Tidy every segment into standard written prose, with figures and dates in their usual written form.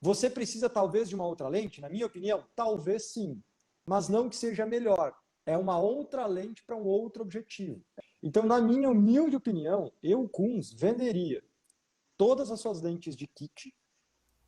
Você precisa talvez de uma outra lente? Na minha opinião, talvez sim, mas não que seja melhor. É uma outra lente para um outro objetivo. Então, na minha humilde opinião, eu, Kunz, venderia todas as suas lentes de kit.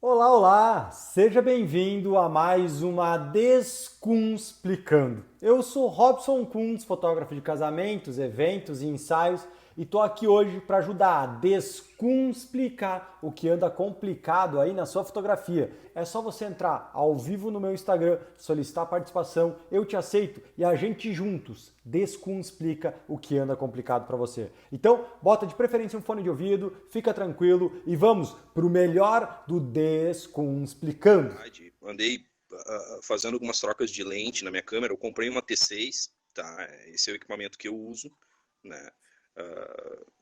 Olá, olá! Seja bem-vindo a mais uma Descunsplicando. Eu sou Robson Kunz, fotógrafo de casamentos, eventos e ensaios, e tô aqui hoje para ajudar a descunspicar o que anda complicado aí na sua fotografia. É só você entrar ao vivo no meu Instagram, solicitar participação, eu te aceito e a gente juntos descunspica o que anda complicado para você. Então, bota de preferência um fone de ouvido, fica tranquilo e vamos pro melhor do Descunsplicando. Andei fazendo algumas trocas de lente na minha câmera. Eu comprei uma T6, tá? Esse é o equipamento que eu uso, né?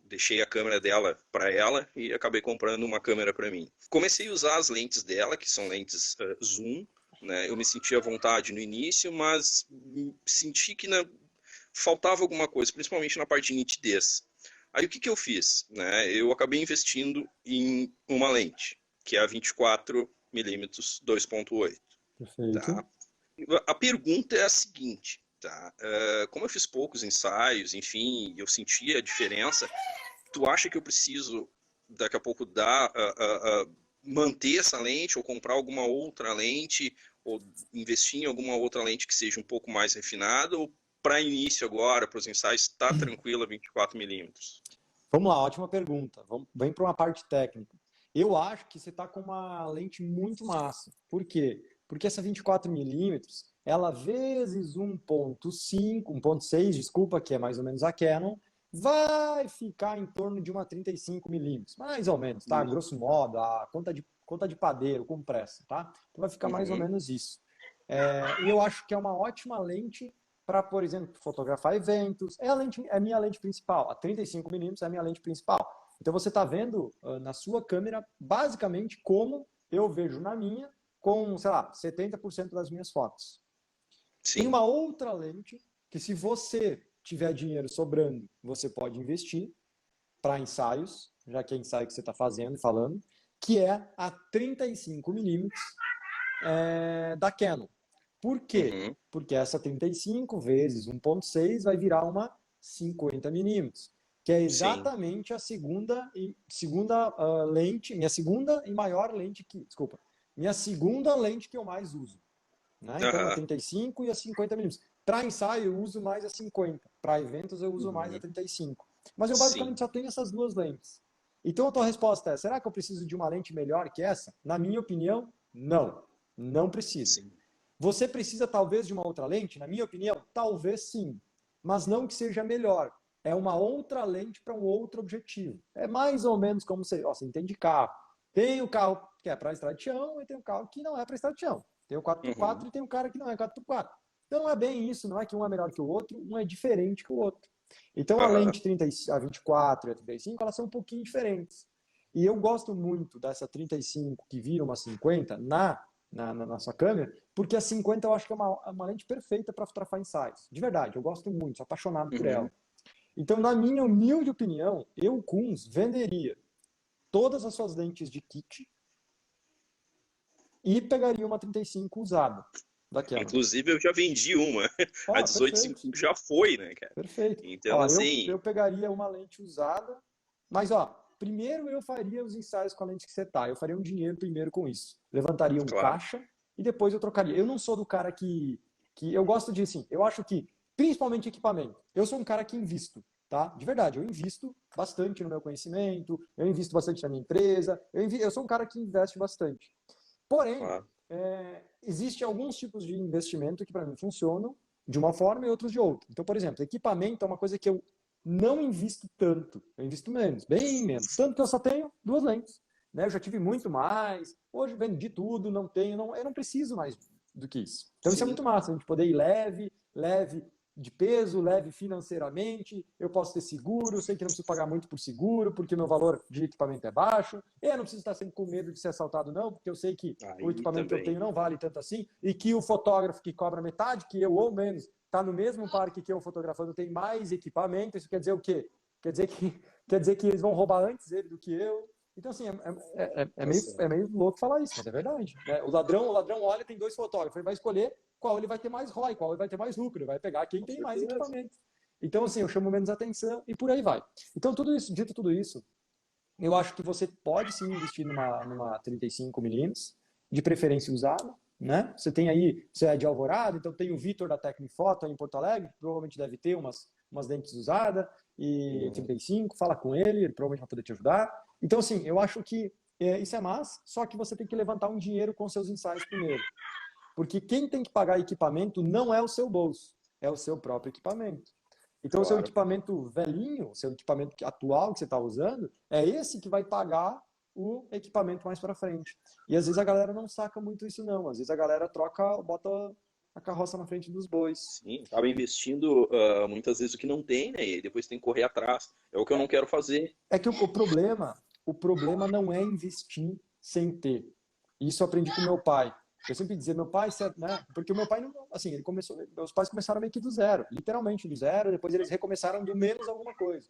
Deixei a câmera dela para ela e acabei comprando uma câmera para mim. Comecei a usar as lentes dela, que são lentes zoom, né? Eu me senti à vontade no início, mas senti que faltava alguma coisa, principalmente na parte de nitidez. Aí o que eu fiz? Né? Eu acabei investindo em uma lente, que é a 24mm 2.8. Perfeito. Tá? A pergunta é a seguinte, tá? Como eu fiz poucos ensaios, enfim, eu senti a diferença, tu acha que eu preciso, daqui a pouco, manter essa lente ou comprar alguma outra lente ou investir em alguma outra lente que seja um pouco mais refinada ou para início agora, para os ensaios, está tranquila 24mm? Vamos lá, ótima pergunta. Vem para uma parte técnica. Eu acho que você está com uma lente muito massa. Por quê? Porque essa 24mm, ela vezes 1.5, 1.6, desculpa, que é mais ou menos a Canon, vai ficar em torno de uma 35mm, mais ou menos, tá? Grosso modo, a conta de padeiro com pressa, tá? Então vai ficar mais ou menos isso. E eu acho que é uma ótima lente para, por exemplo, fotografar eventos. É a minha lente principal. A 35mm é a minha lente principal. Então você está vendo na sua câmera basicamente como eu vejo na minha, com, sei lá, 70% das minhas fotos. Tem Sim. uma outra lente que, se você tiver dinheiro sobrando, você pode investir para ensaios, já que é ensaio que você está fazendo e falando, que é a 35mm da Canon. Por quê? Uhum. Porque essa 35 vezes 1.6 vai virar uma 50mm, que é Sim. exatamente a segunda lente, minha segunda e maior lente que, desculpa, minha segunda lente que eu mais uso. Né? Então, a Aham. 35 e a 50mm. Para ensaio, eu uso mais a 50. Para eventos, eu uso mais a Uhum. 35. Mas eu Sim. basicamente só tenho essas duas lentes. Então, a tua resposta é: será que eu preciso de uma lente melhor que essa? Na minha opinião, não. Não preciso. Sim. Você precisa talvez de uma outra lente? Na minha opinião, talvez sim. Mas não que seja melhor. É uma outra lente para um outro objetivo. É mais ou menos como você entende carro. Tem o carro que é para estrada de chão e tem o carro que não é para estrada de chão. Tem o 4x4 Uhum. e tem o cara que não é 4x4. Então não é bem isso, não é que um é melhor que o outro, um é diferente que o outro. Então a Aham. lente 30, a 24 e a 35, elas são um pouquinho diferentes. E eu gosto muito dessa 35 que vira uma 50 na sua câmera, porque a 50 eu acho que é uma lente perfeita para fotografar ensaios. De verdade, eu gosto muito, sou apaixonado por ela. Uhum. Então, na minha humilde opinião, eu, Kunz, venderia todas as suas lentes de kit e pegaria uma 35 usada daquela. Inclusive, eu já vendi uma. A Ó, perfeito, 1855 já foi, né, cara? perfeito. Então, Ó, eu assim, pegaria uma lente usada, mas ó, primeiro eu faria os ensaios com a lente que você tá. Eu faria um dinheiro primeiro com isso. Levantaria um claro. caixa e depois eu trocaria. Eu não sou do cara que eu gosto de, assim, eu acho que, principalmente equipamento, eu sou um cara que invisto, tá? De verdade, eu invisto bastante no meu conhecimento, eu invisto bastante na minha empresa, eu sou um cara que investe bastante. Porém, Claro. existem alguns tipos de investimento que para mim funcionam de uma forma e outros de outra. Então, por exemplo, equipamento é uma coisa que eu não invisto tanto. Eu invisto menos, bem menos. Tanto que eu só tenho duas lentes. Né? Eu já tive muito mais. Hoje vendi tudo, não tenho, eu não preciso mais do que isso. Então isso é Sim. muito massa, a gente poder ir leve, leve de peso, leve financeiramente, eu posso ter seguro, eu sei que não preciso pagar muito por seguro, porque meu valor de equipamento é baixo, eu não preciso estar sempre com medo de ser assaltado não, porque eu sei que o Aí equipamento que eu também. tenho não vale tanto assim, e que o fotógrafo que cobra metade, que eu ou menos, está no mesmo parque que eu fotografando, tem mais equipamento, isso quer dizer o quê? Quer dizer que eles vão roubar antes ele do que eu. Então, assim, é meio louco falar isso, mas é verdade. Né? O ladrão olha, tem 2 fotógrafos, ele vai escolher qual ele vai ter mais ROI, qual ele vai ter mais lucro, ele vai pegar quem tem mais equipamento. Então, assim, eu chamo menos atenção e por aí vai. Então, dito tudo isso, eu acho que você pode sim investir numa 35mm, de preferência usada, né? Você tem aí, você é de Alvorada, então tem o Vitor da Tecnifoto aí em Porto Alegre, provavelmente deve ter umas lentes usadas, e 35, fala com ele provavelmente vai poder te ajudar. Então, assim, eu acho que isso é massa, só que você tem que levantar um dinheiro com seus ensaios primeiro. Porque quem tem que pagar equipamento não é o seu bolso, é o seu próprio equipamento. Então, o seu equipamento velhinho, o seu equipamento atual que você está usando, é esse que vai pagar o equipamento mais para frente. E às vezes a galera não saca muito isso, não. Às vezes a galera bota a carroça na frente dos bois. Sim, acaba investindo muitas vezes o que não tem, né? E depois tem que correr atrás. É o que eu não quero fazer. É que o problema não é investir sem ter. Isso eu aprendi com meu pai. Eu sempre dizia, meu pai, né? Porque o meu pai, não, assim, meus pais começaram meio que do zero, literalmente do zero, depois eles recomeçaram do menos alguma coisa.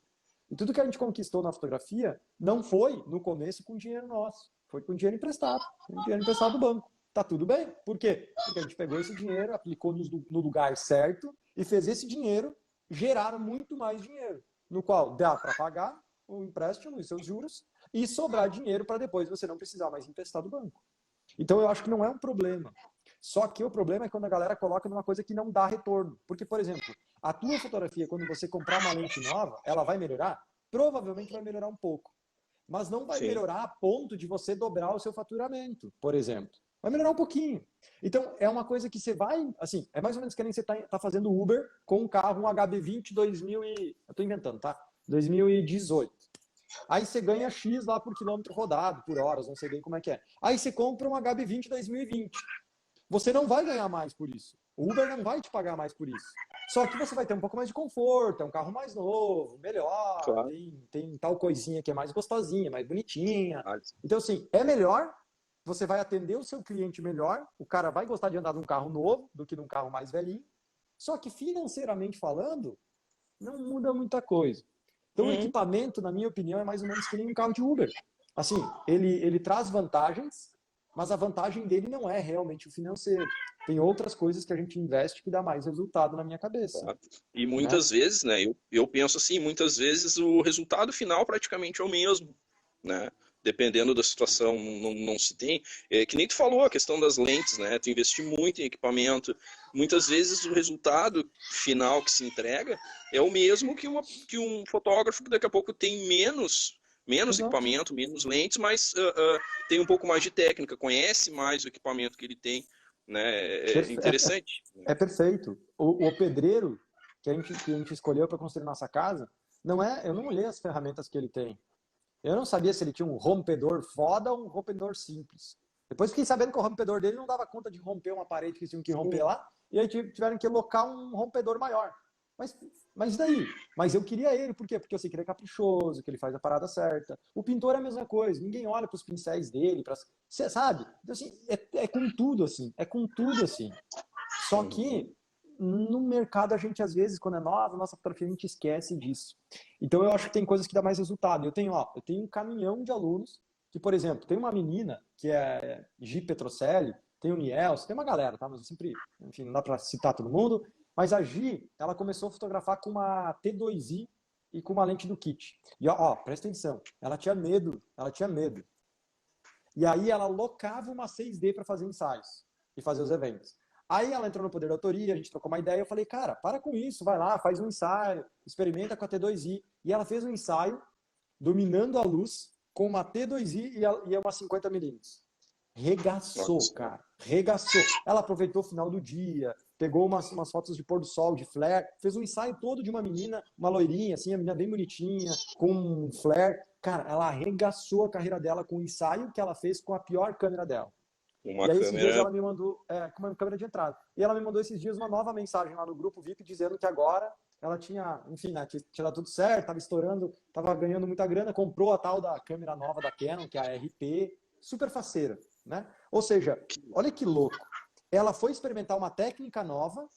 E tudo que a gente conquistou na fotografia não foi, no começo, com dinheiro nosso. Foi com dinheiro emprestado. Com dinheiro emprestado do banco. Tá tudo bem. Por quê? Porque a gente pegou esse dinheiro, aplicou no lugar certo e fez esse dinheiro gerar muito mais dinheiro. No qual dá para pagar o empréstimo e seus juros e sobrar dinheiro para depois você não precisar mais emprestar do banco. Então eu acho que não é um problema. Só que o problema é quando a galera coloca numa coisa que não dá retorno. Porque, por exemplo, a tua fotografia, quando você comprar uma lente nova, ela vai melhorar? Provavelmente vai melhorar um pouco. Mas não vai melhorar a ponto de você dobrar o seu faturamento, por exemplo. Vai melhorar um pouquinho. Então, é uma coisa que você vai... Assim, é mais ou menos que nem você tá fazendo Uber com um carro, um HB20 eu tô inventando, tá? 2018. Aí você ganha X lá por quilômetro rodado, por horas, não sei bem como é que é. Aí você compra um HB20 2020. Você não vai ganhar mais por isso. O Uber não vai te pagar mais por isso. Só que você vai ter um pouco mais de conforto, é um carro mais novo, melhor, Claro. tem tal coisinha que é mais gostosinha, mais bonitinha. Então, assim, é melhor, você vai atender o seu cliente melhor, o cara vai gostar de andar num carro novo do que num carro mais velhinho. Só que financeiramente falando, não muda muita coisa. Então, o equipamento, na minha opinião, é mais ou menos que nem um carro de Uber. Assim, ele traz vantagens, mas a vantagem dele não é realmente o financeiro. Tem outras coisas que a gente investe que dá mais resultado na minha cabeça. Claro. E muitas vezes, né, eu penso assim, muitas vezes o resultado final praticamente é o mesmo, né? Dependendo da situação, não se tem. É, que nem tu falou, a questão das lentes, né? Tu investir muito em equipamento. Muitas vezes o resultado final que se entrega é o mesmo que um fotógrafo que daqui a pouco tem menos equipamento, menos lentes, mas tem um pouco mais de técnica, conhece mais o equipamento que ele tem, né? É interessante. É perfeito. O pedreiro que a gente escolheu para construir nossa casa, eu não olhei as ferramentas que ele tem. Eu não sabia se ele tinha um rompedor foda ou um rompedor simples. Depois fiquei sabendo que o rompedor dele não dava conta de romper uma parede que eles tinham que romper lá, e aí tiveram que alocar um rompedor maior. Mas daí? Mas eu queria ele, por quê? Porque eu sei que ele é caprichoso, que ele faz a parada certa. O pintor é a mesma coisa, ninguém olha para os pincéis dele, você sabe? Então, assim, é com tudo assim, é com tudo assim. Só que no mercado a gente às vezes, quando é nova, nossa fotografia, a gente esquece disso. Então eu acho que tem coisas que dá mais resultado. Eu tenho um caminhão de alunos que, por exemplo, tem uma menina que é Gi Petrocelli, tem o Nielsen, tem uma galera, tá? Mas eu sempre, enfim, não dá para citar todo mundo. Mas a Gi, ela começou a fotografar com uma T2i e com uma lente do kit. E presta atenção, ela tinha medo. E aí ela locava uma 6D para fazer ensaios e fazer os eventos. Aí ela entrou no Poder da Autoria, a gente trocou uma ideia, eu falei, cara, para com isso, vai lá, faz um ensaio, experimenta com a T2i. E ela fez um ensaio, dominando a luz, com uma T2i e uma 50mm. Regaçou, cara, regaçou. Ela aproveitou o final do dia, pegou umas fotos de pôr do sol, de flare, fez um ensaio todo de uma menina, uma loirinha, assim, a menina bem bonitinha, com um flare. Cara, ela arregaçou a carreira dela com o ensaio que ela fez com a pior câmera dela. E aí esses dias ela me mandou, com uma câmera de entrada, e ela me mandou esses dias uma nova mensagem lá no grupo VIP dizendo que agora ela tinha, enfim, né, tinha dado tudo certo, estava estourando, estava ganhando muita grana, comprou a tal da câmera nova da Canon, que é a RP, super faceira, né? Ou seja, olha que louco, ela foi experimentar uma técnica nova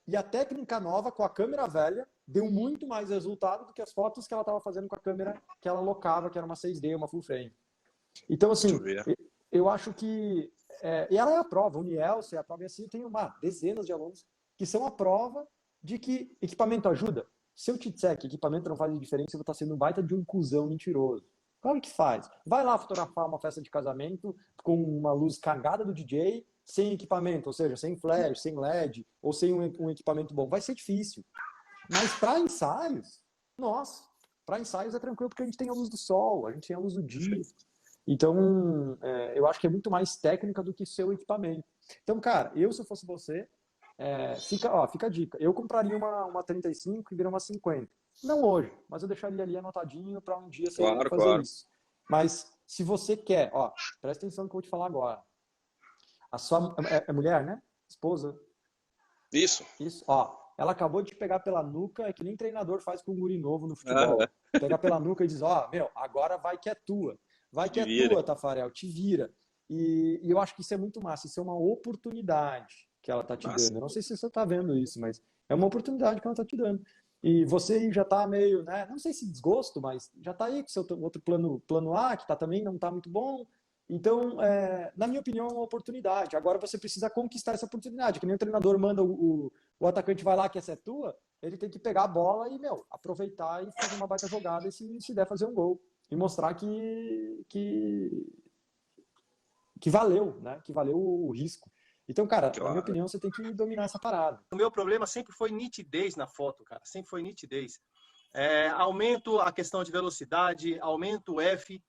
E a técnica nova com a câmera velha deu muito mais resultado do que as fotos que ela estava fazendo com a câmera que ela locava, que era uma 6D, uma full frame. Então, Deixa assim, eu ver. eu acho que... e ela é a prova, o Nielsen é a prova, e assim, eu tenho dezenas de alunos que são a prova de que equipamento ajuda. Se eu te disser que equipamento não faz diferença, eu vou estar sendo um baita de um cuzão mentiroso. Claro que faz. Vai lá fotografar uma festa de casamento com uma luz cagada do DJ, sem equipamento, ou seja, sem flash, sem LED, ou sem um equipamento bom. Vai ser difícil. Mas para ensaios, nossa, para ensaios é tranquilo, porque a gente tem a luz do sol, a gente tem a luz do dia. Então, eu acho que é muito mais técnica do que seu equipamento. Então, cara, se eu fosse você, fica a dica. Eu compraria uma 35 e vira uma 50. Não hoje, mas eu deixaria ali anotadinho para um dia você Claro, fazer claro. isso. Mas se você quer, presta atenção no que eu vou te falar agora. A sua mulher, né? Esposa. Isso. Isso, ela acabou de te pegar pela nuca, é que nem treinador faz com um guri novo no futebol. Aham. Pega pela nuca e diz, agora vai que é tua. Vai que Te é vira. tua, Tafarel, te vira. E eu acho que isso é muito massa, isso é uma oportunidade que ela tá te Massa. dando. Eu não sei se você tá vendo isso, mas é uma oportunidade que ela tá te dando. E você já tá meio, né, não sei se desgosto, mas já tá aí com seu outro plano A, que também não tá muito bom. Então, na minha opinião, é uma oportunidade. Agora você precisa conquistar essa oportunidade. Que nem o treinador manda o atacante vai lá, que essa é tua, ele tem que pegar a bola e, aproveitar e fazer uma baita jogada e se der fazer um gol. E mostrar que valeu, né? Que valeu o risco. Então, cara, na minha opinião, você tem que dominar essa parada. O meu problema sempre foi nitidez na foto, cara. Sempre foi nitidez. Aumento a questão de velocidade, aumento o F,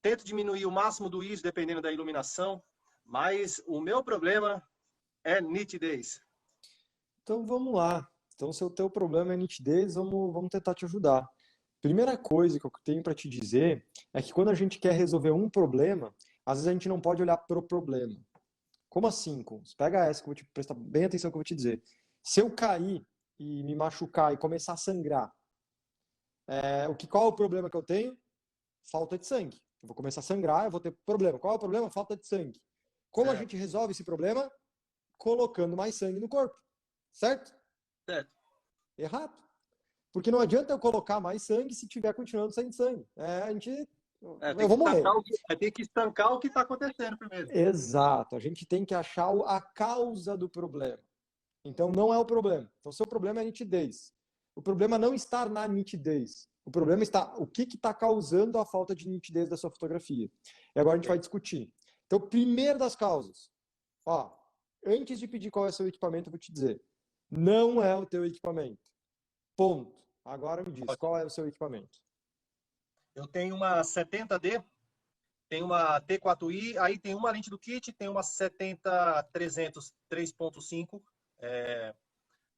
tento diminuir o máximo do ISO, dependendo da iluminação, mas o meu problema é nitidez. Então, vamos lá. Então, se o teu problema é nitidez, vamos tentar te ajudar. Primeira coisa que eu tenho para te dizer é que quando a gente quer resolver um problema, às vezes a gente não pode olhar pro problema. Como assim, Cons? Pega essa que eu vou te prestar bem atenção que eu vou te dizer. Se eu cair e me machucar e começar a sangrar, qual é o problema que eu tenho? Falta de sangue. Eu vou começar a sangrar, eu vou ter problema. Qual é o problema? Falta de sangue. Como a gente resolve esse problema? Colocando mais sangue no corpo. Certo? Certo. Errado. Porque não adianta eu colocar mais sangue se tiver continuando saindo sangue. Eu vou morrer. Tem que estancar o que está acontecendo primeiro. Exato. A gente tem que achar a causa do problema. Então, não é o problema. Então, seu problema é a nitidez. O problema não está na nitidez. O problema está o que está causando a falta de nitidez da sua fotografia. E agora a gente vai discutir. Então, primeiro das causas. Antes de pedir qual é o seu equipamento, eu vou te dizer. Não é o teu equipamento. Ponto. Agora me diz, qual é o seu equipamento? Eu tenho uma 70D, tenho uma T4i, aí tem uma lente do kit, tem uma 70-300 3.5,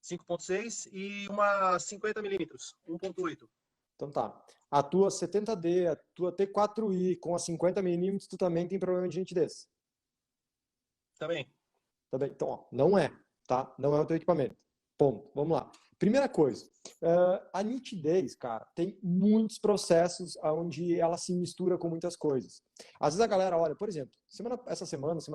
5.6 e uma 50mm, 1.8. Então tá. A tua 70D, a tua T4i com a 50mm, tu também tem problema de nitidez? Também. Então, não é, tá? Não é o teu equipamento. Ponto. Vamos lá. Primeira coisa, a nitidez, cara, tem muitos processos onde ela se mistura com muitas coisas. Às vezes a galera olha, por exemplo, semana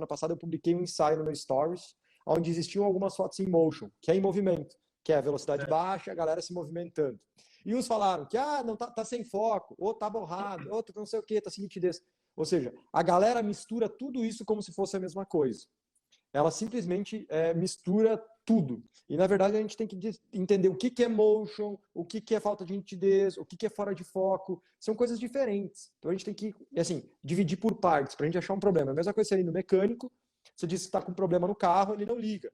passada eu publiquei um ensaio no meu Stories, onde existiam algumas fotos em motion, que é em movimento, que é a velocidade baixa, a galera se movimentando. E uns falaram que não tá sem foco, ou tá borrado, ou não sei o que, tá sem nitidez. Ou seja, a galera mistura tudo isso como se fosse a mesma coisa. Ela simplesmente mistura tudo. E, na verdade, a gente tem que entender o que é motion, o que é falta de nitidez, o que é fora de foco. São coisas diferentes. Então, a gente tem que, assim, dividir por partes para a gente achar um problema. A mesma coisa se ali no mecânico, você disse que está com um problema no carro, ele não liga.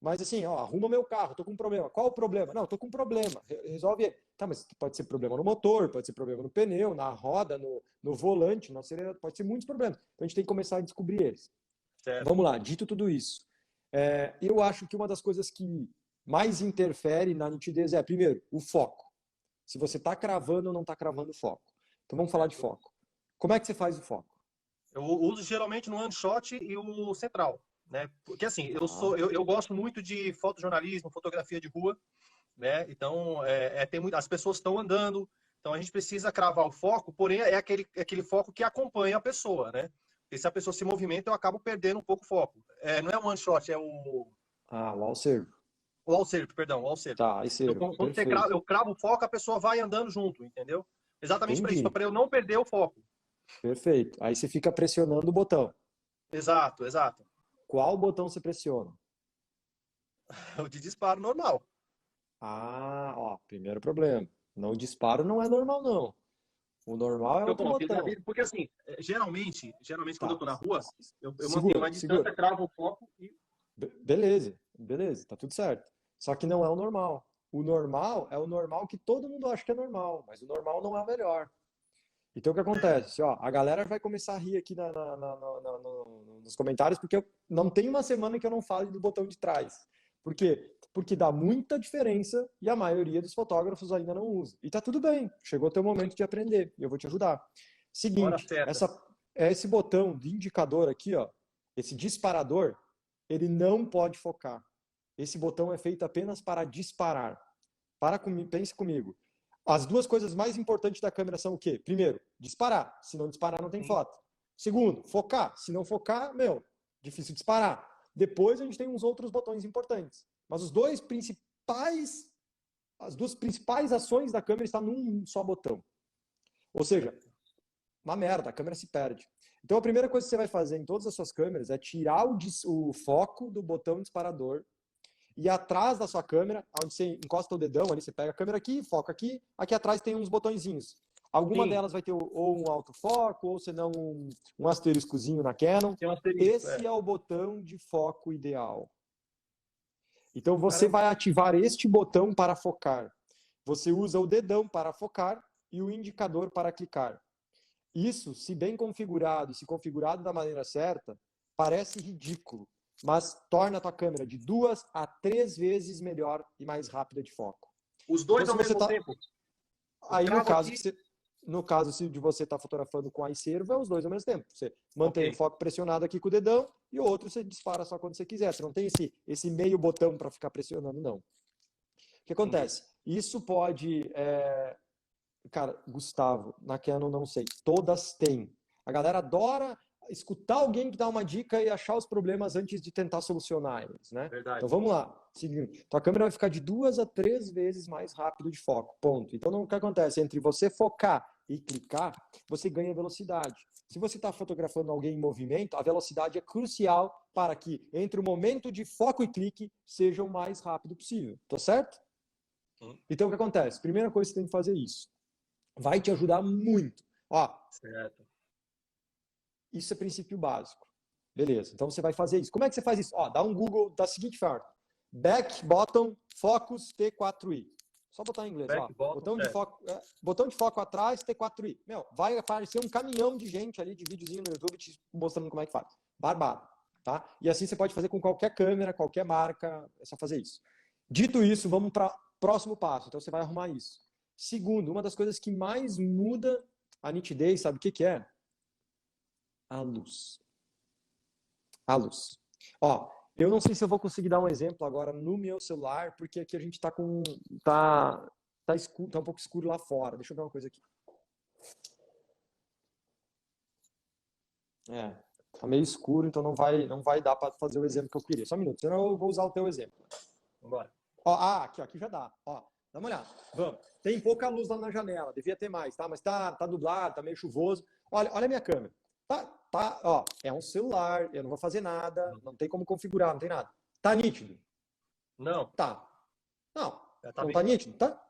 Mas, assim, arruma meu carro, estou com um problema. Qual o problema? Não, estou com um problema. Resolve ele. Tá, mas pode ser problema no motor, pode ser problema no pneu, na roda, no volante, no acelerador, pode ser muitos problemas. Então, a gente tem que começar a descobrir eles. Certo. Vamos lá, dito tudo isso. Eu acho que uma das coisas que mais interfere na nitidez primeiro, o foco. Se você está cravando ou não está cravando o foco. Então vamos falar de foco. Como é que você faz o foco? Eu uso geralmente no one-shot e o central, né? Porque assim, eu gosto muito de fotojornalismo, fotografia de rua, né? Então, as pessoas estão andando, então a gente precisa cravar o foco, porém é aquele foco que acompanha a pessoa, né? Porque se a pessoa se movimenta, eu acabo perdendo um pouco o foco. Não é o one shot, é o... o all servo. O alcero, perdão, o alcero. Tá, Alcero, Quando perfeito. eu cravo o foco, a pessoa vai andando junto, entendeu? Exatamente para isso, Entendi, para eu não perder o foco. perfeito. Aí você fica pressionando o botão. Exato, exato. Qual botão você pressiona? O de disparo normal. Ah, ó, primeiro problema. Não, o disparo não é normal, não. O normal é Eu outro coloquei na botão. vida, porque assim, geralmente quando eu Tá, tô na rua, eu mantenho segura, uma segura. distância, cravo o foco e. Beleza, beleza, tá tudo certo. Só que não é o normal. O normal é o normal que todo mundo acha que é normal, mas o normal não é o melhor. Então o que acontece? Ó, a galera vai começar a rir aqui nos comentários, porque não tem uma semana que eu não fale do botão de trás. Por quê? Porque dá muita diferença e a maioria dos fotógrafos ainda não usa. E tá tudo bem, chegou o teu momento de aprender, e eu vou te ajudar. Hora Seguinte, certa. esse botão de indicador aqui, ó, esse disparador, ele não pode focar. Esse botão é feito apenas para disparar. Pense comigo. As duas coisas mais importantes da câmera são o quê? Primeiro, disparar. Se não disparar, não tem Sim. foto. Segundo, focar. Se não focar, meu, difícil disparar. Depois a gente tem uns outros botões importantes. Mas as duas principais ações da câmera estão num só botão. Ou seja, uma merda, a câmera se perde. Então a primeira coisa que você vai fazer em todas as suas câmeras é tirar o foco do botão disparador e atrás da sua câmera, onde você encosta o dedão ali, você pega a câmera aqui, foca aqui, aqui atrás tem uns botõezinhos. Alguma Sim. delas vai ter ou um autofoco, ou senão um asteriscozinho na Canon. Tem um asterisco, Esse é o botão de foco ideal. Então você Caramba. vai ativar este botão para focar. Você usa o dedão para focar e o indicador para clicar. Isso, se bem configurado e se configurado da maneira certa, parece ridículo, mas torna a tua câmera de 2 a 3 vezes melhor e mais rápida de foco. Os dois Então, ao mesmo tempo. Aí, no cravo caso, aqui. no caso se de você estar fotografando com a Icervo, é os dois ao mesmo tempo. Você mantém Ok. o foco pressionado aqui com o dedão e o outro você dispara só quando você quiser. Você não tem esse meio botão para ficar pressionando, não. O que acontece? Isso pode... Cara, Gustavo, na Canon não sei. Todas têm. A galera adora escutar alguém que dá uma dica e achar os problemas antes de tentar solucionar eles, né? Verdade. Então vamos lá. Seguinte, tua câmera vai ficar de 2 a 3 vezes mais rápido de foco. Ponto. Então o que acontece? Entre você focar e clicar, você ganha velocidade. Se você está fotografando alguém em movimento, a velocidade é crucial para que entre o momento de foco e clique seja o mais rápido possível. Tá certo? Então o que acontece? Primeira coisa que você tem que fazer é isso. Vai te ajudar muito. Ó, Certo. isso é princípio básico. Beleza, então você vai fazer isso. Como é que você faz isso? Ó, dá um Google da seguinte forma. Back, bottom, focus, T4i. Só botar em inglês, Back, ó. Botão de foco atrás, T4i. Meu, vai aparecer um caminhão de gente ali, de videozinho no YouTube, te mostrando como é que faz. Barbado, tá? E assim você pode fazer com qualquer câmera, qualquer marca, é só fazer isso. Dito isso, vamos para o próximo passo. Então você vai arrumar isso. Segundo, uma das coisas que mais muda a nitidez, sabe o que é? A luz. A luz. Ó, eu não sei se eu vou conseguir dar um exemplo agora no meu celular, porque aqui a gente tá com... Tá escuro, tá um pouco escuro lá fora. Deixa eu ver uma coisa aqui. Tá meio escuro, então não vai dar para fazer o exemplo que eu queria. Só um minuto, senão eu vou usar o teu exemplo. Vambora. Ó, aqui já dá. Ó, dá uma olhada. Vamos. Tem pouca luz lá na janela, devia ter mais, tá? Mas tá nublado, tá meio chuvoso. Olha a minha câmera. Ó, é um celular, eu não vou fazer nada, não tem como configurar, não tem nada. Tá nítido? Não. Tá. Não, Tá não tá nítido? Tá?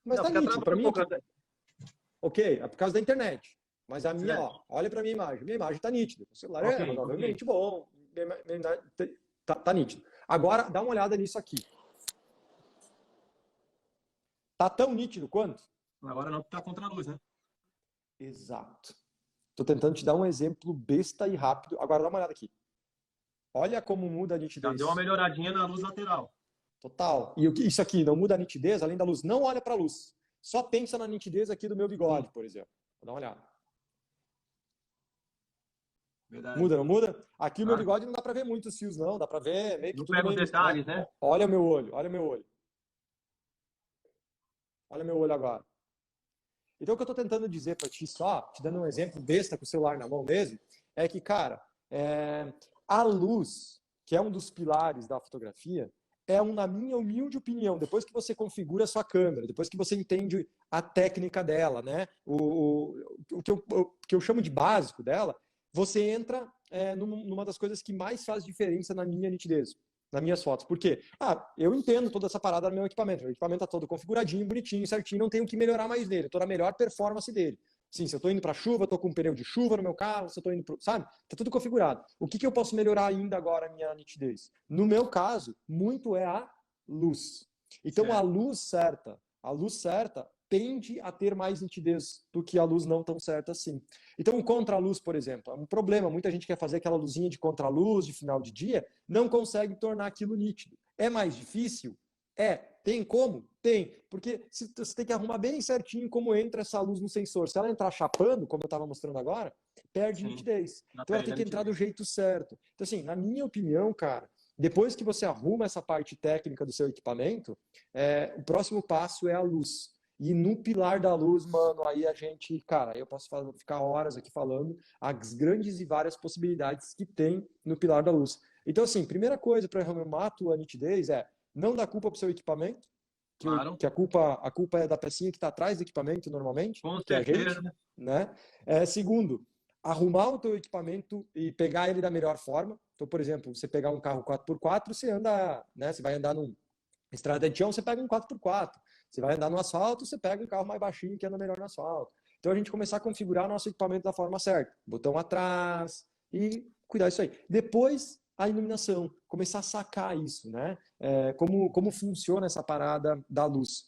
Mas não, tá nítido. Pra mim, um pouco. ok, é por causa da internet. Mas a minha, Certo. ó, olha pra minha imagem. Minha imagem tá nítida. O celular Ok, é razoavelmente bom. Tá nítido. Agora, dá uma olhada nisso aqui. Tá tão nítido quanto? Agora não tá contra a luz, né? Exato. Tô tentando te dar um exemplo besta e rápido. Agora dá uma olhada aqui. Olha como muda a Já nitidez. deu uma melhoradinha na luz lateral. Total. E isso aqui não muda a nitidez, além da luz. Não olha para a luz. Só pensa na nitidez aqui do meu bigode, por exemplo. Vou dar uma olhada. Verdade. Muda, não muda? Aqui o meu bigode não dá para ver muitos fios, não. Dá para ver meio que Não tudo pega os meio... detalhes, né? Olha o meu olho, olha o meu olho. Olha o meu olho agora. Então, o que eu estou tentando dizer para ti só, te dando um exemplo besta com o celular na mão mesmo, é que, cara, a luz, que é um dos pilares da fotografia, na minha humilde opinião, depois que você configura a sua câmera, depois que você entende a técnica dela, né? O que eu chamo de básico dela, você entra numa das coisas que mais faz diferença na minha nitidez, nas minhas fotos. Por quê? Eu entendo toda essa parada do meu equipamento. O equipamento está todo configuradinho, bonitinho, certinho, não tenho o que melhorar mais nele. Estou na melhor performance dele. Sim, se eu estou indo para chuva, estou com um pneu de chuva no meu carro, se eu estou indo para... Sabe? Está tudo configurado. O que eu posso melhorar ainda agora a minha nitidez? No meu caso, muito é a luz. Então, certo. A luz certa tende a ter mais nitidez do que a luz não tão certa assim. Então, o contraluz, por exemplo, é um problema. Muita gente quer fazer aquela luzinha de contraluz de final de dia, não consegue tornar aquilo nítido. É mais difícil? Tem como? Tem. Porque você tem que arrumar bem certinho como entra essa luz no sensor. Se ela entrar chapando, como eu estava mostrando agora, perde nitidez. Então ela tem que entrar do jeito certo. Então, assim, na minha opinião, cara, depois que você arruma essa parte técnica do seu equipamento, o próximo passo é a luz. E no pilar da luz, mano, aí a gente, cara, eu posso ficar horas aqui falando as grandes e várias possibilidades que tem no pilar da luz. Então, assim, primeira coisa para arrumar a tua nitidez não dá culpa pro seu equipamento, claro. que a culpa é da pecinha que está atrás do equipamento normalmente, com que é a certeza, gente, né? Segundo, arrumar o teu equipamento e pegar ele da melhor forma. Então, por exemplo, você pegar um carro 4x4, você anda, né? Você vai andar num estrada de chão, você pega um 4x4. Você vai andar no asfalto, você pega um carro mais baixinho que anda melhor no asfalto. Então a gente começar a configurar nosso equipamento da forma certa. Botão atrás e cuidar disso aí. Depois, a iluminação. Começar a sacar isso, né? Como funciona essa parada da luz.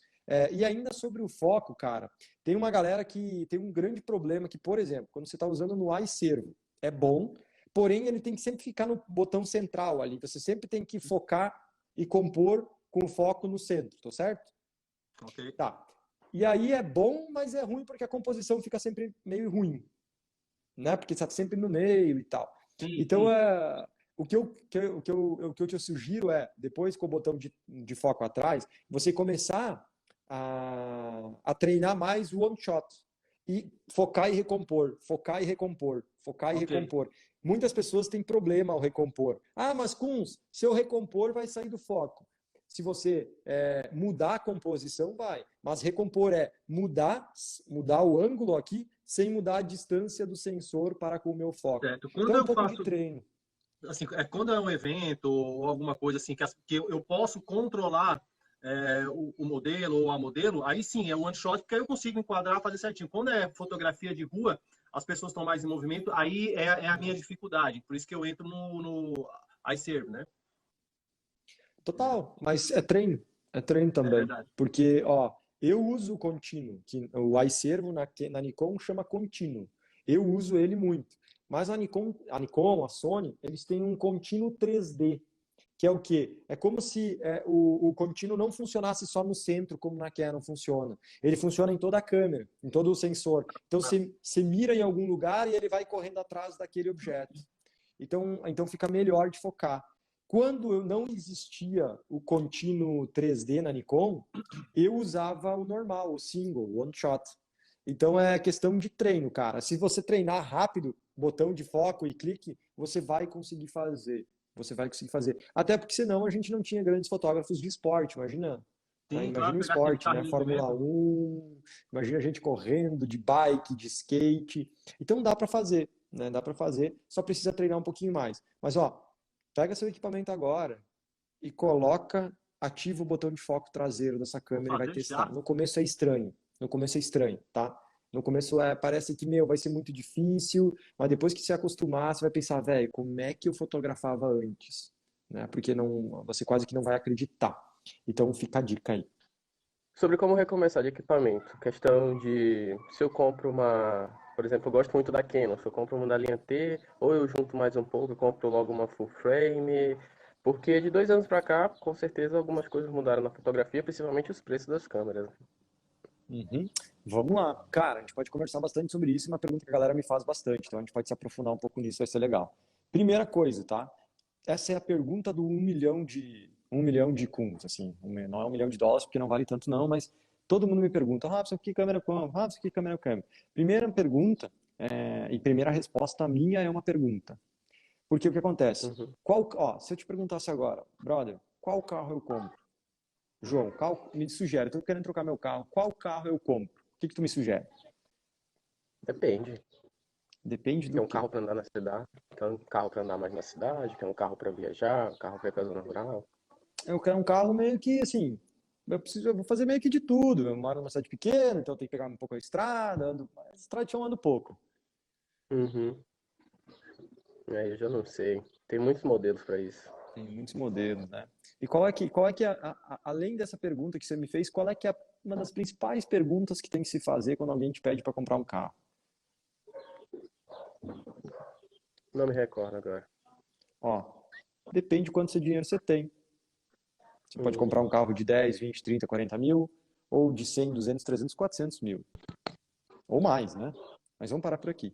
E ainda sobre o foco, cara, tem uma galera que tem um grande problema que, por exemplo, quando você está usando no iServo, é bom, porém ele tem que sempre ficar no botão central ali. Você sempre tem que focar e compor com o foco no centro, tá certo? Ok. Tá. E aí é bom, mas é ruim porque a composição fica sempre meio ruim, né? Porque você está sempre no meio e tal. Sim, então, sim. o que eu te sugiro depois com o botão de foco atrás, você começar a treinar mais o one shot. E focar e recompor, focar e recompor, focar e recompor. Muitas pessoas têm problema ao recompor. Mas Kunz, se eu recompor, vai sair do foco. Se você mudar a composição, vai. Mas recompor é mudar o ângulo aqui sem mudar a distância do sensor para com o meu foco. Certo. Quando então é um eu pouco faço, de treino. Assim, quando é um evento ou alguma coisa assim que eu posso controlar o modelo ou a modelo, aí sim é o one shot, porque aí eu consigo enquadrar, fazer certinho. Quando é fotografia de rua, as pessoas estão mais em movimento, aí é a minha dificuldade. Por isso que eu entro no iServe, né? Total, mas é treino também. Verdade. Porque, eu uso o contínuo, que o iServo na Nikon chama contínuo. Eu uso ele muito. Mas a Nikon, a Sony, eles têm um contínuo 3D, que é o quê? É como se o contínuo não funcionasse só no centro, como na Canon funciona. Ele funciona em toda a câmera, em todo o sensor. Então, você mira em algum lugar e ele vai correndo atrás daquele objeto. Então fica melhor de focar. Quando não existia o contínuo 3D na Nikon, eu usava o normal, o single, o one shot. Então é questão de treino, cara. Se você treinar rápido, botão de foco e clique, você vai conseguir fazer. Até porque senão a gente não tinha grandes fotógrafos de esporte, imagina. Sim, Imagina claro, o pegar aquele esporte, né? carrinho Fórmula mesmo. 1, imagina a gente correndo de bike, de skate. Então dá para fazer, né? Dá para fazer, só precisa treinar um pouquinho mais. Mas pega seu equipamento agora e ativa o botão de foco traseiro dessa câmera e vai testar. No começo é estranho, tá? No começo parece que, vai ser muito difícil, mas depois que você acostumar, você vai pensar, velho, como é que eu fotografava antes? Né? Porque você quase que não vai acreditar. Então fica a dica aí. Sobre como recomeçar de equipamento, questão de se eu compro por exemplo, eu gosto muito da Canon, se eu compro uma da linha T, ou eu junto mais um pouco, eu compro logo uma full frame, porque de 2 anos pra cá, com certeza algumas coisas mudaram na fotografia, principalmente os preços das câmeras. Uhum. Vamos lá. Cara, a gente pode conversar bastante sobre isso, é uma pergunta que a galera me faz bastante, então a gente pode se aprofundar um pouco nisso, vai ser legal. Primeira coisa, tá? Essa é a pergunta do 1 milhão de Kunz, assim, não é $1 milhão porque não vale tanto não, mas todo mundo me pergunta, Robson, que câmera eu compro? Robson, que câmera eu compro? Primeira pergunta, e primeira resposta minha é uma pergunta. Porque o que acontece? Uhum. Se eu te perguntasse agora, brother, qual carro eu compro? João, me sugere, estou querendo trocar meu carro, qual carro eu compro? O que tu me sugere? Depende. Depende Quer do um quê? carro para andar na cidade? Quer um carro para andar mais na cidade? Quer um carro para viajar? Um carro para ir pra zona rural? Eu quero um carro meio que, assim, eu vou fazer meio que de tudo. Eu moro numa cidade pequena, então eu tenho que pegar um pouco a estrada, estrada eu ando pouco. Uhum. Aí eu já não sei. Tem muitos modelos para isso. Tem muitos modelos, né? E além dessa pergunta que você me fez, qual é que é uma das principais perguntas que tem que se fazer quando alguém te pede para comprar um carro? Não me recordo agora. Ó, depende de quanto dinheiro você tem. Você pode Uhum. comprar um carro de 10, 20, 30, 40 mil, ou de 100, 200, 300, 400 mil. Ou mais, né? Mas vamos parar por aqui.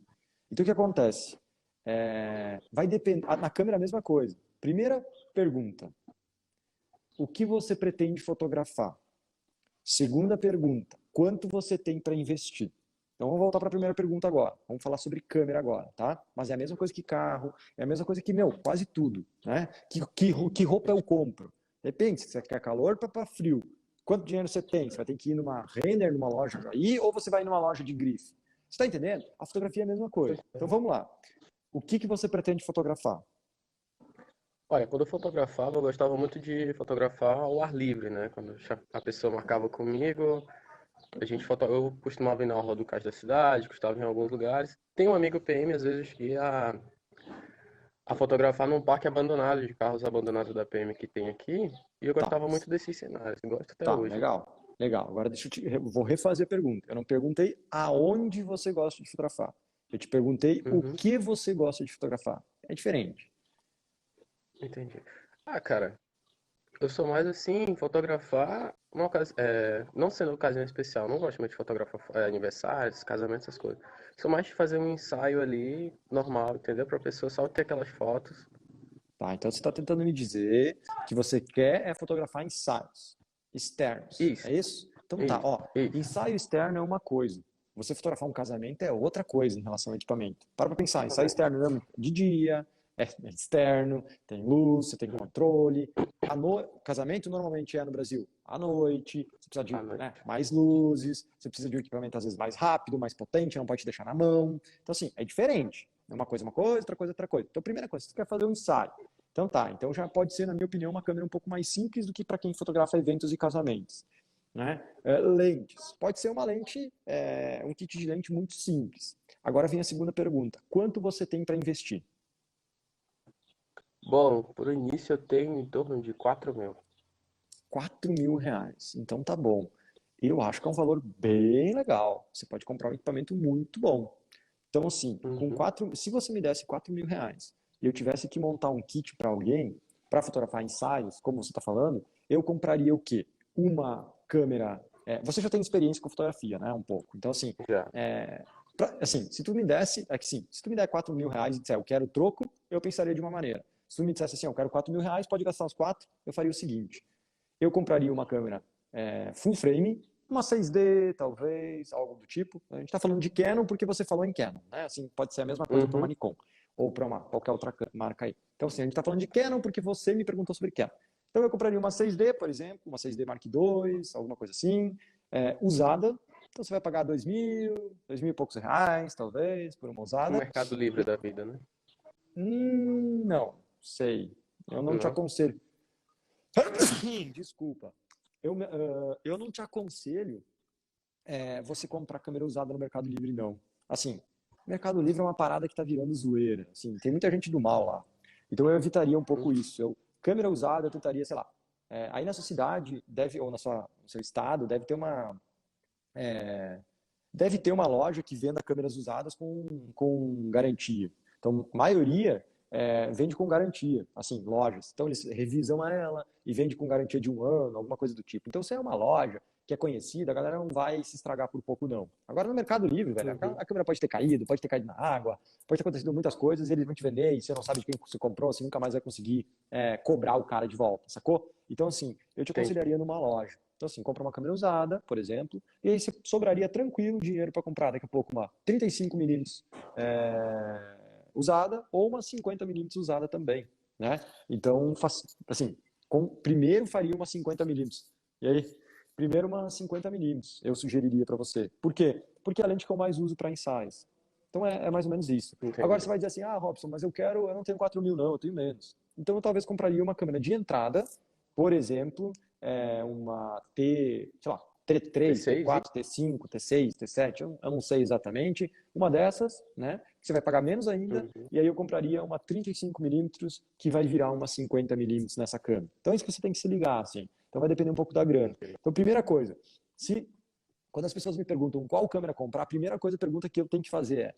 Então, o que acontece? Vai depender. Na câmera, a mesma coisa. Primeira pergunta: o que você pretende fotografar? Segunda pergunta: quanto você tem para investir? Então, vamos voltar para a primeira pergunta agora. Vamos falar sobre câmera agora, tá? Mas é a mesma coisa que carro, é a mesma coisa que, quase tudo, né? Que roupa eu compro? Depende, se você quer calor para frio. Quanto dinheiro você tem? Você vai ter que ir numa Renner, numa loja aí, ou você vai numa loja de grife? Você está entendendo? A fotografia é a mesma coisa. Então, vamos lá. O que você pretende fotografar? Olha, quando eu fotografava, eu gostava muito de fotografar ao ar livre, né? Quando a pessoa marcava comigo, eu costumava ir na orla do cais da cidade, costumava ir em alguns lugares. Tem um amigo PM, às vezes, que ia a fotografar num parque abandonado, de carros abandonados da PM que tem aqui, e eu Tá, gostava muito desses cenários, gosto até tá, hoje. legal. Legal. Agora vou refazer a pergunta. Eu não perguntei aonde você gosta de fotografar. Eu te perguntei o Uhum, que você gosta de fotografar. É diferente. entendi. Ah, cara, eu sou mais assim, fotografar, não sendo ocasião especial, não gosto muito de fotografar aniversários, casamentos, essas coisas. Sou mais de fazer um ensaio ali, normal, entendeu? Pra pessoa só ter aquelas fotos. Tá, então você está tentando me dizer que você quer fotografar ensaios externos. Isso, É isso? Então tá, isso, ó, isso. ensaio externo é uma coisa. Você fotografar um casamento é outra coisa em relação ao equipamento. Para pensar, ensaio externo é de dia, é externo, tem luz, você tem controle. Casamento normalmente é no Brasil à noite, você precisa de, Ah, não. mais luzes, você precisa de um equipamento às vezes mais rápido, mais potente, não pode te deixar na mão. Então assim, é diferente. É uma coisa, outra coisa, outra coisa. Então, primeira coisa, você quer fazer um ensaio. Então tá, então já pode ser, na minha opinião, uma câmera um pouco mais simples do que para quem fotografa eventos e casamentos. Né? Lentes. Pode ser uma lente, um kit de lente muito simples. Agora vem a segunda pergunta. Quanto você tem para investir? Bom, por início eu tenho em torno de 4.000. 4 mil reais. Então tá bom. Eu acho que é um valor bem legal. Você pode comprar um equipamento muito bom. Então, assim, Uhum. se você me desse 4 mil reais e eu tivesse que montar um kit para alguém, para fotografar ensaios, como você está falando, eu compraria o quê? Uma câmera. Você já tem experiência com fotografia, né? Um pouco. Então, assim, Já. assim, se tu me desse, é que sim, se tu me der 4 mil reais e disser eu quero troco, eu pensaria de uma maneira. Se tu me dissesse assim, eu quero 4 mil reais, pode gastar os quatro, eu faria o seguinte: eu compraria uma câmera full frame, uma 6D, talvez, algo do tipo. A gente está falando de Canon porque você falou em Canon, né? Assim, pode ser a mesma coisa para uma Uhum. Nikon ou para qualquer outra marca aí. Então, assim, a gente está falando de Canon porque você me perguntou sobre Canon. Então, eu compraria uma 6D, por exemplo, uma 6D Mark II, alguma coisa assim, usada. Então, você vai pagar 2 mil e poucos reais, talvez, por uma O usada. Mercado Livre da vida, né? Não, sei. Eu não te Não. aconselho. Desculpa. Eu não te aconselho você comprar câmera usada no Mercado Livre, não. Assim, Mercado Livre é uma parada que tá virando zoeira. Assim, tem muita gente do mal lá. Então eu evitaria um pouco isso. Câmera usada, eu tentaria, sei lá. Aí na sua cidade, ou no seu estado, deve ter uma loja que venda câmeras usadas com garantia. Então, a maioria vende com garantia, assim, lojas. Então, eles revisam ela e vende com garantia de 1 ano, alguma coisa do tipo. Então, se é uma loja que é conhecida, a galera não vai se estragar por pouco, não. Agora, no Mercado Livre, velho, Uhum. a câmera pode ter caído na água, pode ter acontecido muitas coisas e eles vão te vender e você não sabe de quem você comprou, você nunca mais vai conseguir cobrar o cara de volta, sacou? Então, assim, eu te Entendi. aconselharia numa loja. Então, assim, compra uma câmera usada, por exemplo, e aí você sobraria tranquilo dinheiro para comprar daqui a pouco uma 35mm usada ou uma 50mm usada também, né? Então, assim, Primeiro faria uma 50mm. E aí? Primeiro uma 50mm, eu sugeriria para você. Por quê? Porque é a lente que eu mais uso para ensaios. Então é mais ou menos isso. Entendi. Agora você vai dizer assim, Robson, mas eu não tenho 4.000 não, eu tenho menos. Então eu talvez compraria uma câmera de entrada, por exemplo, uma sei lá, T3, T6, T4, T5, T6, T7, eu não sei exatamente, uma dessas, né, que você vai pagar menos ainda, e aí eu compraria uma 35mm que vai virar uma 50mm nessa câmera. Então é isso que você tem que se ligar, assim. Então vai depender um pouco da grana. Então, primeira coisa, quando as pessoas me perguntam qual câmera comprar, a primeira pergunta que eu tenho que fazer é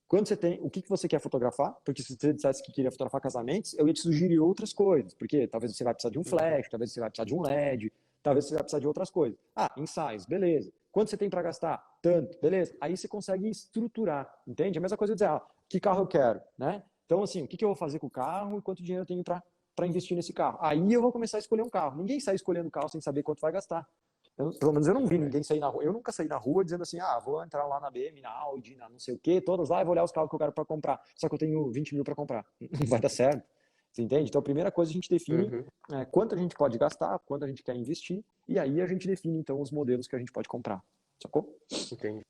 quando você tem, o que você quer fotografar? Porque se você dissesse que queria fotografar casamentos, eu ia te sugerir outras coisas, porque talvez você vai precisar de um flash, talvez você vai precisar de um LED, talvez você vai precisar de outras coisas. Ensaios, beleza. Quanto você tem para gastar? Tanto, beleza. Aí você consegue estruturar, entende? A mesma coisa dizer, que carro eu quero, né? Então, assim, o que eu vou fazer com o carro e quanto dinheiro eu tenho para investir nesse carro? Aí eu vou começar a escolher um carro. Ninguém sai escolhendo carro sem saber quanto vai gastar. Pelo menos eu não vi ninguém sair na rua. Eu nunca saí na rua dizendo assim, vou entrar lá na BM, na Audi, na não sei o quê, todas lá e vou olhar os carros que eu quero para comprar. Só que eu tenho 20 mil para comprar. Não vai dar certo. Você entende? Então a primeira coisa a gente define quanto a gente pode gastar, quanto a gente quer investir, e aí a gente define então os modelos que a gente pode comprar. Sacou? Entendi.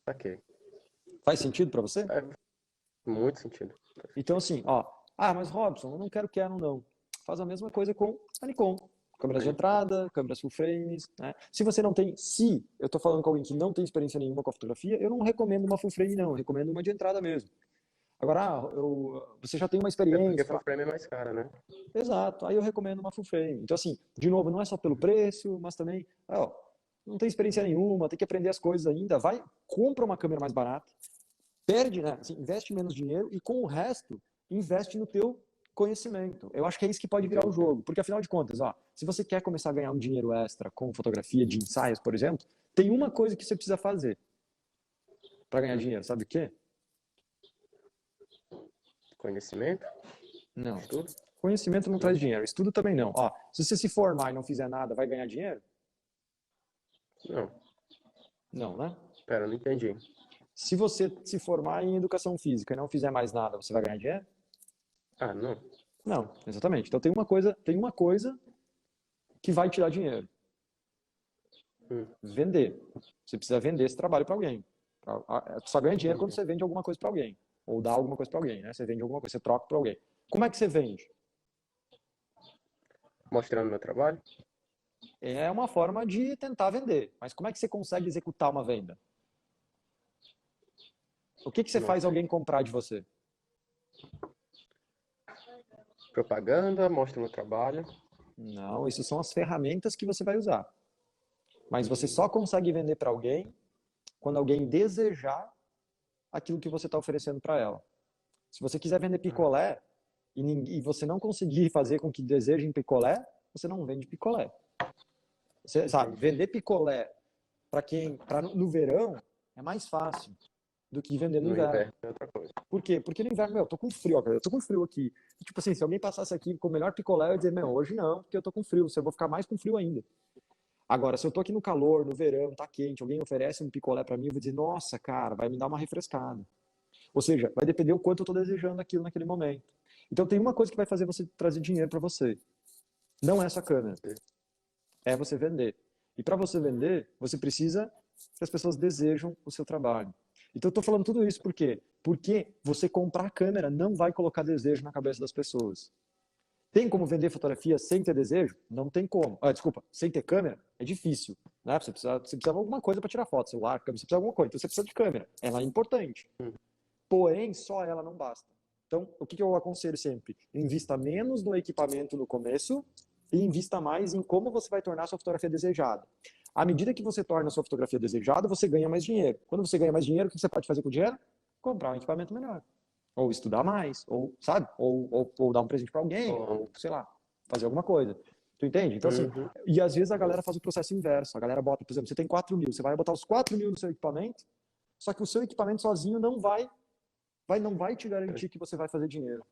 Ok. Faz sentido para você? Muito sentido. Então assim, mas Robson, eu não quero Canon não. Faz a mesma coisa com a Nikon. Câmeras de entrada, câmeras full frames, né? Se eu estou falando com alguém que não tem experiência nenhuma com a fotografia, eu não recomendo uma full frame não, eu recomendo uma de entrada mesmo. Agora, você já tem uma experiência. Porque full frame é mais cara, né? Exato, aí eu recomendo uma full frame. Então assim, de novo, não é só pelo preço, mas também, não tem experiência nenhuma, tem que aprender as coisas ainda, compra uma câmera mais barata, perde, né? Assim, investe menos dinheiro e com o resto, investe no teu conhecimento. Eu acho que é isso que pode virar o jogo, porque afinal de contas, se você quer começar a ganhar um dinheiro extra com fotografia de ensaios, por exemplo, tem uma coisa que você precisa fazer para ganhar dinheiro, sabe o quê? Conhecimento? Não. Estudo? Conhecimento não traz dinheiro, estudo também não. Se você se formar e não fizer nada, vai ganhar dinheiro? Não. Não, né? Pera, não entendi. Se você se formar em educação física e não fizer mais nada, você vai ganhar dinheiro? Não. Não, exatamente. Então tem uma coisa que vai te dar dinheiro. Vender. Você precisa vender esse trabalho para alguém. Você só ganha dinheiro quando você vende alguma coisa para alguém. Ou dá alguma coisa para alguém, né? Você vende alguma coisa, você troca para alguém. Como é que você vende? Mostrando meu trabalho? É uma forma de tentar vender. Mas como é que você consegue executar uma venda? O que você faz alguém comprar de você? Propaganda, mostro meu trabalho. Não, isso são as ferramentas que você vai usar. Mas você só consegue vender para alguém quando alguém desejar aquilo que você está oferecendo para ela. Se você quiser vender picolé e você não conseguir fazer com que desejem picolé, você não vende picolé. Você sabe, vender picolé no verão é mais fácil do que vender no inverno. É outra coisa. Por quê? Porque no inverno, eu tô com frio, cara. Eu tô com frio aqui. E, tipo assim, se alguém passasse aqui com o melhor picolé, eu ia dizer, hoje não, porque eu tô com frio. Eu vou ficar mais com frio ainda. Agora, se eu tô aqui no calor, no verão, tá quente, alguém oferece um picolé para mim, eu vou dizer, nossa, cara, vai me dar uma refrescada. Ou seja, vai depender o quanto eu tô desejando aquilo naquele momento. Então tem uma coisa que vai fazer você trazer dinheiro para você. Não é essa câmera. É você vender. E para você vender, você precisa que as pessoas desejam o seu trabalho. Então eu tô falando tudo isso por quê? Porque você comprar a câmera não vai colocar desejo na cabeça das pessoas. Tem como vender fotografia sem ter desejo? Não tem como. Desculpa, sem ter câmera? É difícil. Né? Você precisa de alguma coisa para tirar foto, celular, câmera, você precisa de alguma coisa. Então você precisa de câmera. Ela é importante. Porém, só ela não basta. Então, o que eu aconselho sempre? Invista menos no equipamento no começo e invista mais em como você vai tornar a sua fotografia desejada. À medida que você torna a sua fotografia desejada, você ganha mais dinheiro. Quando você ganha mais dinheiro, o que você pode fazer com o dinheiro? Comprar um equipamento melhor. Ou estudar mais, ou, sabe? Ou dar um presente para alguém, ou, sei lá, fazer alguma coisa. Tu entende? Então, assim, e às vezes a galera faz o processo inverso. A galera bota, por exemplo, você tem 4.000, você vai botar os 4.000 no seu equipamento, só que o seu equipamento sozinho não vai te garantir que você vai fazer dinheiro.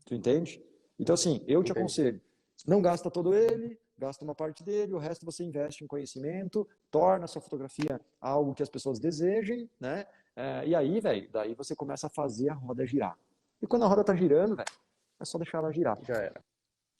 Tu entende? Então, assim, eu te aconselho, não gasta todo ele, gasta uma parte dele, o resto você investe em conhecimento, torna a sua fotografia algo que as pessoas desejem, né? E aí, velho, daí você começa a fazer a roda girar. E quando a roda tá girando, velho, é só deixar ela girar. Já era.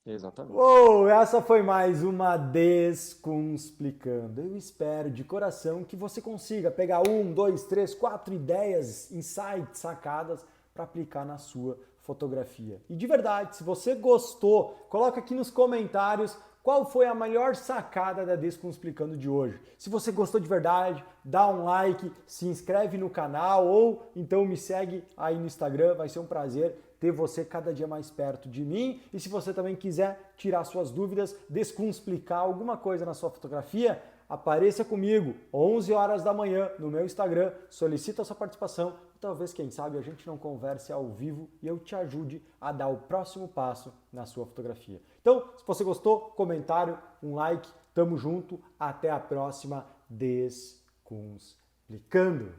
Exatamente. Uou, essa foi mais uma Descunsplicando. Eu espero de coração que você consiga pegar 1, 2, 3, 4 ideias, insights, sacadas para aplicar na sua fotografia. E de verdade, se você gostou, coloca aqui nos comentários qual foi a maior sacada da Descunsplicando de hoje. Se você gostou de verdade, dá um like, se inscreve no canal ou então me segue aí no Instagram, vai ser um prazer ter você cada dia mais perto de mim. E se você também quiser tirar suas dúvidas, descomplicar alguma coisa na sua fotografia, apareça comigo 11 horas da manhã no meu Instagram, solicita a sua participação e talvez, quem sabe, a gente não converse ao vivo e eu te ajude a dar o próximo passo na sua fotografia. Então, se você gostou, comentário, um like, tamo junto, até a próxima Descomplicando.